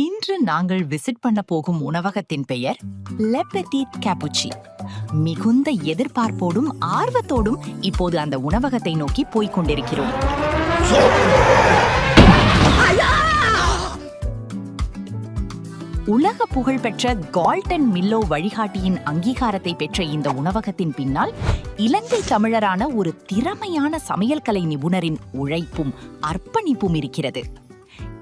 இன்று நாங்கள் விசிட் பண்ண போகும் உணவகத்தின் பெயர் Le Petit Capucci. மிகுந்த எதிர்பார்ப்போடும் ஆர்வத்தோடும் இப்போது அந்த உணவகத்தை நோக்கி போய்க் கொண்டிருக்கிறோம். உலக புகழ்பெற்ற கால்டன் மில்லோ வழிகாட்டியின் அங்கீகாரத்தை பெற்ற இந்த உணவகத்தின் பின்னால் இலங்கை தமிழரான ஒரு திறமையான சமையல் கலை நிபுணரின் உழைப்பும் அர்ப்பணிப்பும் இருக்கிறது.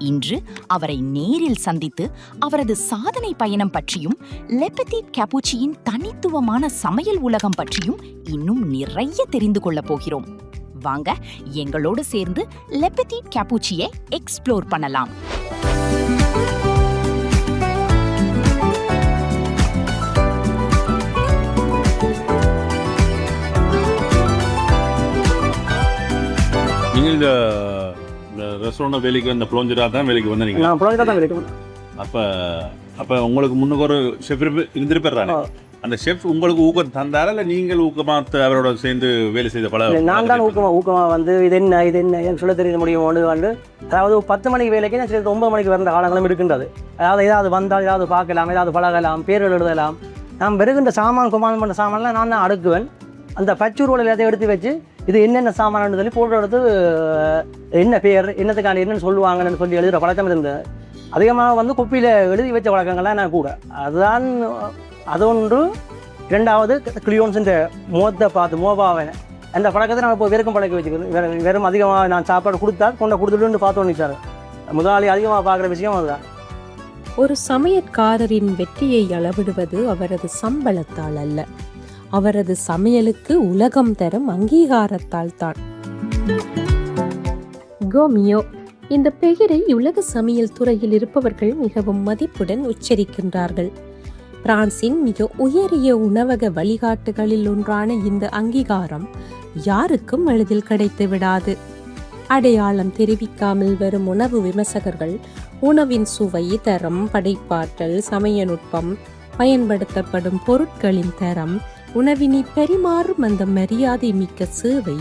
இன்று அவரை நேரில் சந்தித்து அவரது சாதனை பயணம் பற்றியும் Le Petit Capucciயின் தனித்துவமான சமையல் உலகம் பற்றியும் இன்னும் நிறைய தெரிந்து கொள்ள போகிறோம். வாங்க எங்களோடு சேர்ந்து Le Petit Capucciயை எக்ஸ்ப்ளோர் பண்ணலாம். நீங்கள் இந்த ரெஸ்டாரண்ட் வேலைக்கு அந்த புளோஞ்சரா தான் வேலைக்கு வந்தீங்க? நான் புளோஞ்சரா தான் வேலைக்கு வந்தேன். அப்போ உங்களுக்கு முன்னுக்கு ஒரு ஷெஃப் இருந்திருப்பாரு. அந்த ஷெஃப் உங்களுக்கு ஊக்கம் தந்தாரா இல்லை நீங்கள் ஊக்கமாக அவரோட சேர்ந்து வேலை செய்த பல? நான் தான் ஊக்கமாக வந்து இது என்ன சொல்ல தெரிய முடியும் வந்து அதாவது 10 மணிக்கு வேலைக்கு நான் சரி 9 மணிக்கு வந்த காலங்களும் இருக்கின்றது. அதாவது ஏதாவது வந்தால் ஏதாவது பார்க்கலாம், ஏதாவது பழகலாம், பேர்கள் எழுதலாம். நான் வருகின்ற சாமான் குமான் பண்ண சாமான்லாம் நான் தான் அடுக்குவேன். அந்த பச்சூர்வலை எல்லாத்தையும் எடுத்து வச்சு இது என்னென்ன சாமான்னு சொல்லி போட்டோ எடுத்து என்ன பேர் என்னத்துக்கான என்னென்னு சொல்லுவாங்கன்னு சொல்லி எழுதுகிற பழக்கம் இருந்தது. அதிகமாக வந்து குப்பியில் எழுதி வச்ச வழக்கங்கள்லாம் நான் கூட அதுதான். அது ஒன்று. இரண்டாவது கிளியோன்ஸ் இந்த முகத்தை பார்த்து மோபாவை அந்த பழக்கத்தை நான் இப்போ வெறுக்கும் பழக்க வச்சுக்கிறேன். வெறும் அதிகமாக நான் சாப்பாடு கொடுத்தா கொடுத்துட்டு பார்த்தோன்னு சார் முதலாளி அதிகமாக பார்க்குற விஷயம் அதுதான். ஒரு சமையற்காரரின் வெற்றியை அளவிடுவது அவரது சம்பளத்தால் அல்ல, அவரது சமையலுக்கு உலகம் தரும் அங்கீகாரத்தால் தான். கோமியோ இந்த பெயரை உலக சமையல் துறையில் இருப்பவர்கள் மிகவும் மதிப்புடன் உச்சரிக்கின்றார்கள். பிரான்சின் மிக உயரிய உணவக வழிகாட்டுகளில் ஒன்றான இந்த அங்கீகாரம் யாருக்கும் எளிதில் கிடைத்து விடாது. அடையாளம் தெரிவிக்காமல் வரும் உணவு விமர்சகர்கள் உணவின் சுவை, தரம், படைப்பாற்றல், சமய நுட்பம், பயன்படுத்தப்படும் பொருட்களின் தரம், உணவினை பரிமாறும் அந்த மரியாதை மிக்க சேவை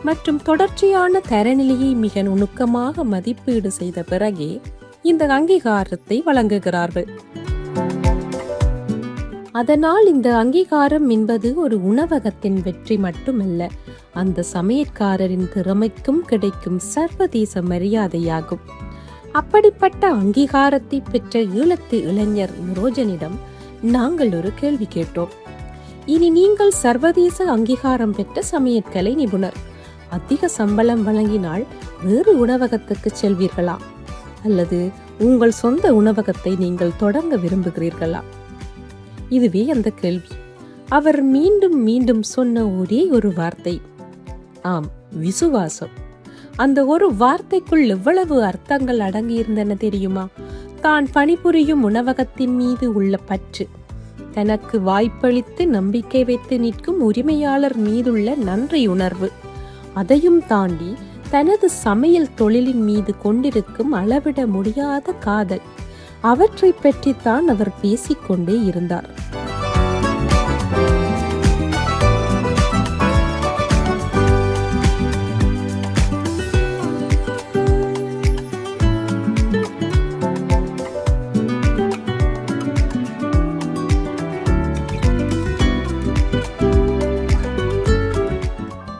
மற்றும் தொடர்ச்சியான தரநிலையை மிக நுணுக்கமாக மதிப்பீடு செய்த பிறகே இந்த அங்கீகாரத்தை வழங்குகிறார்கள். அதனால் இந்த அங்கீகாரம் என்பது ஒரு உணவகத்தின் வெற்றி மட்டுமல்ல, அந்த சமையற்காரரின் திறமைக்கும் கிடைக்கும் சர்வதேச மரியாதையாகும். அப்படிப்பட்ட அங்கீகாரத்தை பெற்ற ஈழத்து இளைஞர் நிரோஜனிடம் நாங்கள் ஒரு கேள்வி கேட்டோம். இனி நீங்கள் சர்வதேச அங்கீகாரம் பெற்ற சமையற்கலை நிபுணர், அதிக சம்பளம் வழங்கினால் வேறு உணவகத்துக்கு செல்வீர்களா அல்லது உங்கள் சொந்த உணவகத்தை நீங்கள் தொடங்க விரும்புகிறீர்களா? இதுவே அந்த கேள்வி. அவர் மீண்டும் மீண்டும் சொன்ன ஒரே ஒரு வார்த்தை, ஆம், விசுவாசம். அந்த ஒரு வார்த்தைக்குள் எவ்வளவு அர்த்தங்கள் அடங்கியிருந்தன தெரியுமா? தான் பணிபுரியும் உணவகத்தின் மீது உள்ள பற்று, தனக்கு வாய்ப்பளித்து நம்பிக்கை வைத்து நிற்கும் உரிமையாளர் மீதுள்ள நன்றி உணர்வு, அதையும் தாண்டி தனது சமையல் தொழிலின் மீது கொண்டிருக்கும் அளவிட முடியாத காதல், அவற்றை பற்றித்தான் அவர் பேசிக்கொண்டே இருந்தார்.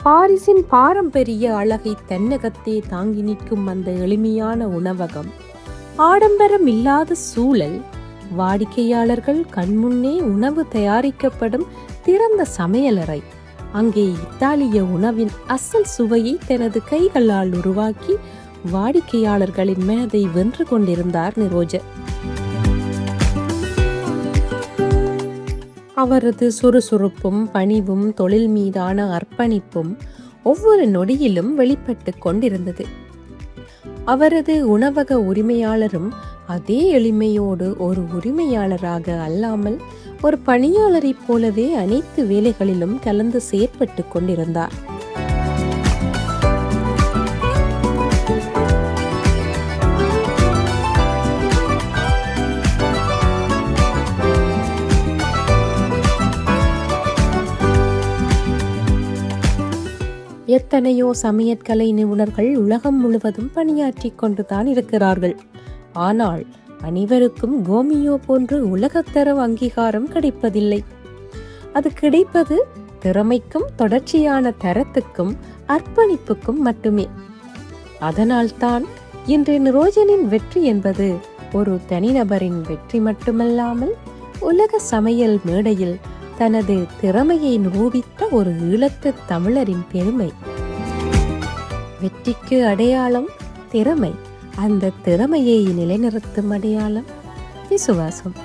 பாரிஸின் பாரம்பரிய அழகை தன்னகத்தே தாங்கி நிற்கும் அந்த எளிமையான உணவகம், ஆடம்பரம் இல்லாத சூழல், வாடிக்கையாளர்கள் கண்முன்னே உணவு தயாரிக்கப்படும் திறந்த சமையலறை, அங்கே இத்தாலிய உணவின் அசல் சுவையை தனது கைகளால் உருவாக்கி வாடிக்கையாளர்களின் மனதை வென்று கொண்டிருந்தார் நிரோஜர். அவரது சுறுசுறுப்பும் பணிவும் தொழில் மீதான அர்ப்பணிப்பும் ஒவ்வொரு நொடியிலும் வெளிப்பட்டு கொண்டிருந்தது. அவரது உணவக உரிமையாளரும் அதே எளிமையோடு ஒரு உரிமையாளராக அல்லாமல் ஒரு பணியாளரைப் போலவே அனைத்து வேலைகளிலும் கலந்து செயற்பட்டு கொண்டிருந்தார். எத்தனையோ சமையற்கலை நிபுணர்கள் உலகம் முழுவதும் பணியாற்றி கொண்டுதான் இருக்கிறார்கள். ஆனால் அனைவருக்கும் கோமியோ போன்று உலகத்தர அங்கீகாரம் கிடைப்பதில்லை. அது கிடைப்பது திறமைக்கும் தொடர்ச்சியான தரத்துக்கும் அர்ப்பணிப்புக்கும் மட்டுமே. அதனால்தான் இன்றைய நிரோஜனின் வெற்றி என்பது ஒரு தனிநபரின் வெற்றி மட்டுமல்லாமல் உலக சமையல் மேடையில் தனது திறமையை நிரூபித்த ஒரு ஈழத்து தமிழரின் பெருமை. வெற்றிக்கு அடையாளம் திறமை, அந்த திறமையை நிலைநிறுத்தும் அடையாளம் விசுவாசம்.